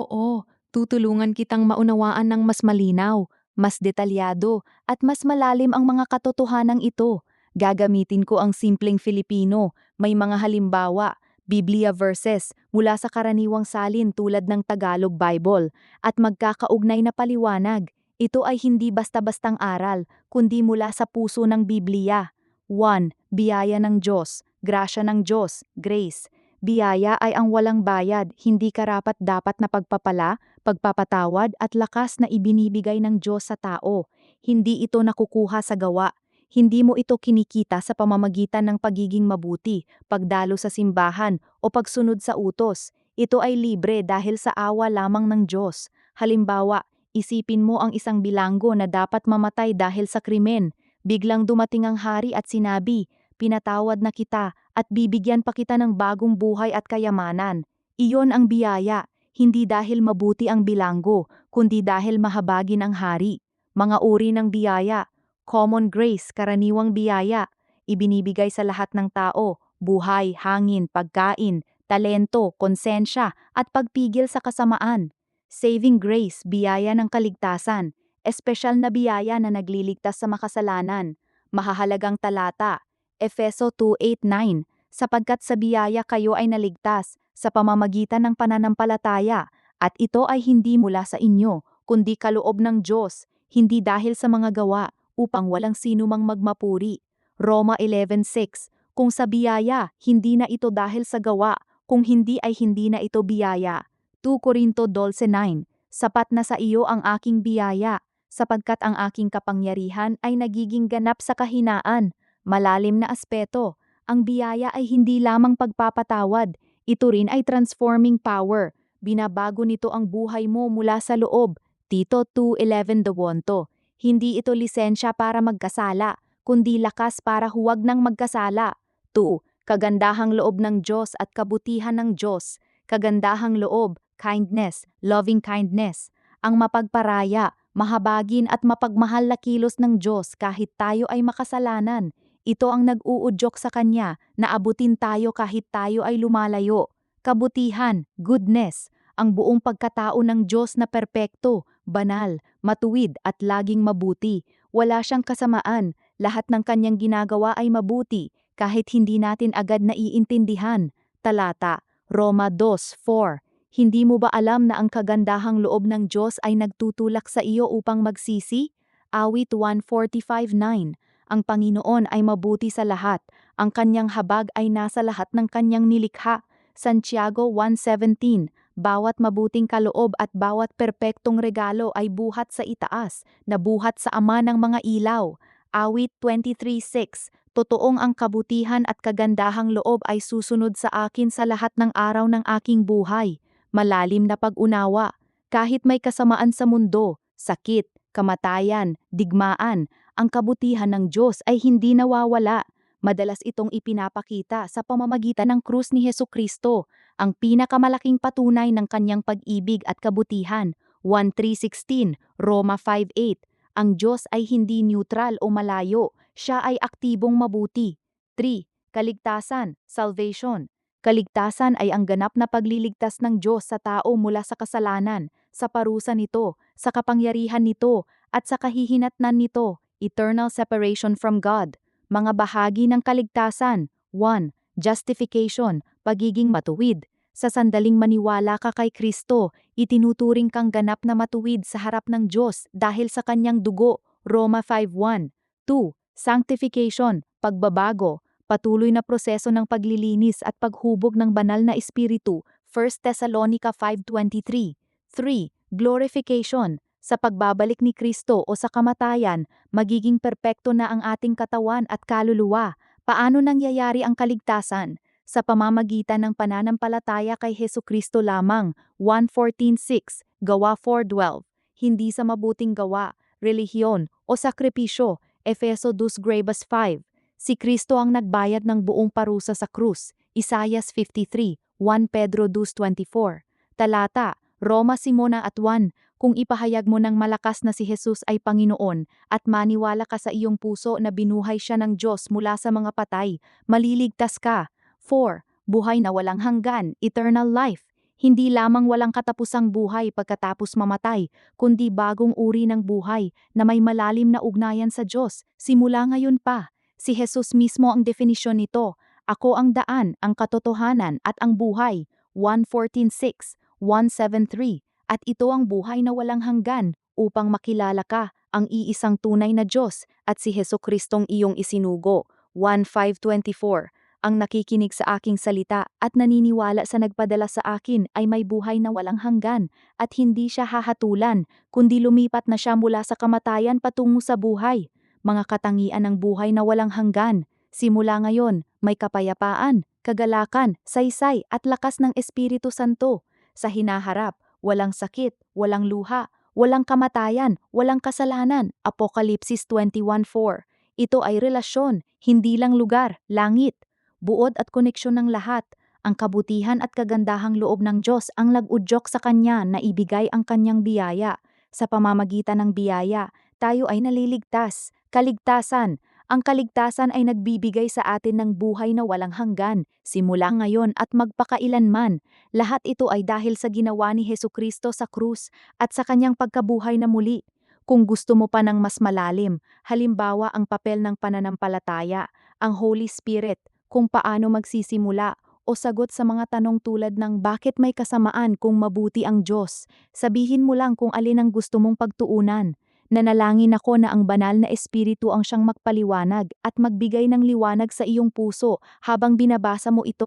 Oo, tutulungan kitang maunawaan ng mas malinaw, mas detalyado, at mas malalim ang mga katotohanan ito. Gagamitin ko ang simpleng Filipino, may mga halimbawa, Biblia verses mula sa karaniwang salin tulad ng Tagalog Bible, at magkakaugnay na paliwanag. Ito ay hindi basta-bastang aral, kundi mula sa puso ng Biblia. 1. Biyaya ng Diyos, grasya ng Diyos, grace. Biyaya ay ang walang bayad, hindi karapat-dapat na pagpapala, pagpapatawad at lakas na ibinibigay ng Diyos sa tao. Hindi ito nakukuha sa gawa. Hindi mo ito kinikita sa pamamagitan ng pagiging mabuti, pagdalo sa simbahan o pagsunod sa utos. Ito ay libre dahil sa awa lamang ng Diyos. Halimbawa, isipin mo ang isang bilanggo na dapat mamatay dahil sa krimen. Biglang dumating ang hari at sinabi, "Pinatawad na kita at bibigyan pa kita ng bagong buhay at kayamanan." Iyon ang biyaya, hindi dahil mabuti ang bilanggo, kundi dahil mahabagin ang hari. Mga uri ng biyaya: common grace, karaniwang biyaya, ibinibigay sa lahat ng tao, buhay, hangin, pagkain, talento, konsensya, at pagpigil sa kasamaan. Saving grace, biyaya ng kaligtasan, espesyal na biyaya na nagliligtas sa makasalanan. Mahahalagang talata, Efeso 2:8-9, sapagkat sa biyaya kayo ay naligtas sa pamamagitan ng pananampalataya, at ito ay hindi mula sa inyo, kundi kaloob ng Diyos, hindi dahil sa mga gawa, upang walang sinumang magmapuri. Roma 11:6, kung sa biyaya, hindi na ito dahil sa gawa, kung hindi ay hindi na ito biyaya. 2 Korinto 12:9, sapat na sa iyo ang aking biyaya, sapagkat ang aking kapangyarihan ay nagiging ganap sa kahinaan. Malalim na aspeto, ang biyaya ay hindi lamang pagpapatawad, ito rin ay transforming power. Binabago nito ang buhay mo mula sa loob. Tito 2:11-12. Hindi ito lisensya para magkasala, kundi lakas para huwag nang magkasala. 2. Kagandahang loob ng Diyos at kabutihan ng Diyos. Kagandahang loob, kindness, loving kindness. Ang mapagparaya, mahabagin at mapagmahal na kilos ng Diyos kahit tayo ay makasalanan. Ito ang nag-uudyok sa Kanya na abutin tayo kahit tayo ay lumalayo. Kabutihan, goodness, ang buong pagkatao ng Diyos na perpekto, banal, matuwid at laging mabuti. Wala siyang kasamaan, lahat ng Kanyang ginagawa ay mabuti, kahit hindi natin agad naiintindihan. Talata, Roma 2:4. Hindi mo ba alam na ang kagandahang loob ng Diyos ay nagtutulak sa iyo upang magsisi? Awit 145:9. Ang Panginoon ay mabuti sa lahat, ang kanyang habag ay nasa lahat ng kanyang nilikha. Santiago 1:17, bawat mabuting kaloob at bawat perpektong regalo ay buhat sa itaas, na buhat sa Ama ng mga ilaw. Awit 23:6, totoong ang kabutihan at kagandahang loob ay susunod sa akin sa lahat ng araw ng aking buhay. Malalim na pag-unawa, kahit may kasamaan sa mundo, sakit, kamatayan, digmaan, ang kabutihan ng Diyos ay hindi nawawala. Madalas itong ipinapakita sa pamamagitan ng krus ni Hesukristo, ang pinakamalaking patunay ng kanyang pag-ibig at kabutihan. 1:3-16, Roma 5:8. Ang Diyos ay hindi neutral o malayo, siya ay aktibong mabuti. 3. Kaligtasan, salvation. Kaligtasan ay ang ganap na pagliligtas ng Diyos sa tao mula sa kasalanan, sa parusa nito, sa kapangyarihan nito, at sa kahihinatnan nito. Eternal separation from God. Mga bahagi ng kaligtasan. 1. Justification, pagiging matuwid. Sa sandaling maniwala ka kay Kristo, itinuturing kang ganap na matuwid sa harap ng Diyos dahil sa kanyang dugo. Roma 5:1. 2. Sanctification, pagbabago. Patuloy na proseso ng paglilinis at paghubog ng banal na espiritu. 1 Thessalonica 5:23. 3. Glorification, sa pagbabalik ni Kristo o sa kamatayan, magiging perpekto na ang ating katawan at kaluluwa. Paano nangyayari ang kaligtasan? Sa pamamagitan ng pananampalataya kay Hesukristo lamang. 1:14-6, Gawa 4:12. Hindi sa mabuting gawa, relihiyon o sakripisyo. Efeso 2:5. Si Kristo ang nagbayad ng buong parusa sa krus. Isaias 53, 1 Pedro 2:24. Talata, Roma Simona at 1. Kung ipahayag mo ng malakas na si Jesus ay Panginoon at maniwala ka sa iyong puso na binuhay siya ng Diyos mula sa mga patay, maliligtas ka. 4. Buhay na walang hanggan, eternal life. Hindi lamang walang katapusang buhay pagkatapos mamatay, kundi bagong uri ng buhay na may malalim na ugnayan sa Diyos, simula ngayon pa. Si Jesus mismo ang definisyon nito. Ako ang daan, ang katotohanan at ang buhay. 1:14:6, 1:7:3. At ito ang buhay na walang hanggan, upang makilala ka, ang iisang tunay na Diyos, at si Jesukristong iyong isinugo. 1:5:24. Ang nakikinig sa aking salita at naniniwala sa nagpadala sa akin ay may buhay na walang hanggan, at hindi siya hahatulan, kundi lumipat na siya mula sa kamatayan patungo sa buhay. Mga katangian ng buhay na walang hanggan. Simula ngayon, may kapayapaan, kagalakan, saysay at lakas ng Espiritu Santo. Sa hinaharap, walang sakit, walang luha, walang kamatayan, walang kasalanan. Apokalipsis 21:4. Ito ay relasyon, hindi lang lugar, langit. Buod at koneksyon ng lahat. Ang kabutihan at kagandahang loob ng Diyos ang nag-udyok sa Kanya na ibigay ang Kanyang biyaya. Sa pamamagitan ng biyaya, tayo ay naliligtas. Kaligtasan. Ang kaligtasan ay nagbibigay sa atin ng buhay na walang hanggan, simula ngayon at magpakailanman. Lahat ito ay dahil sa ginawa ni Hesukristo sa krus at sa Kanyang pagkabuhay na muli. Kung gusto mo pa ng mas malalim, halimbawa ang papel ng pananampalataya, ang Holy Spirit, kung paano magsisimula, o sagot sa mga tanong tulad ng bakit may kasamaan kung mabuti ang Diyos, sabihin mo lang kung alin ang gusto mong pagtuunan. Nanalangin ako na ang banal na espiritu ang siyang magpaliwanag at magbigay ng liwanag sa iyong puso habang binabasa mo ito.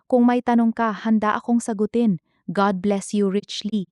Kung may tanong ka, handa akong sagutin. God bless you richly.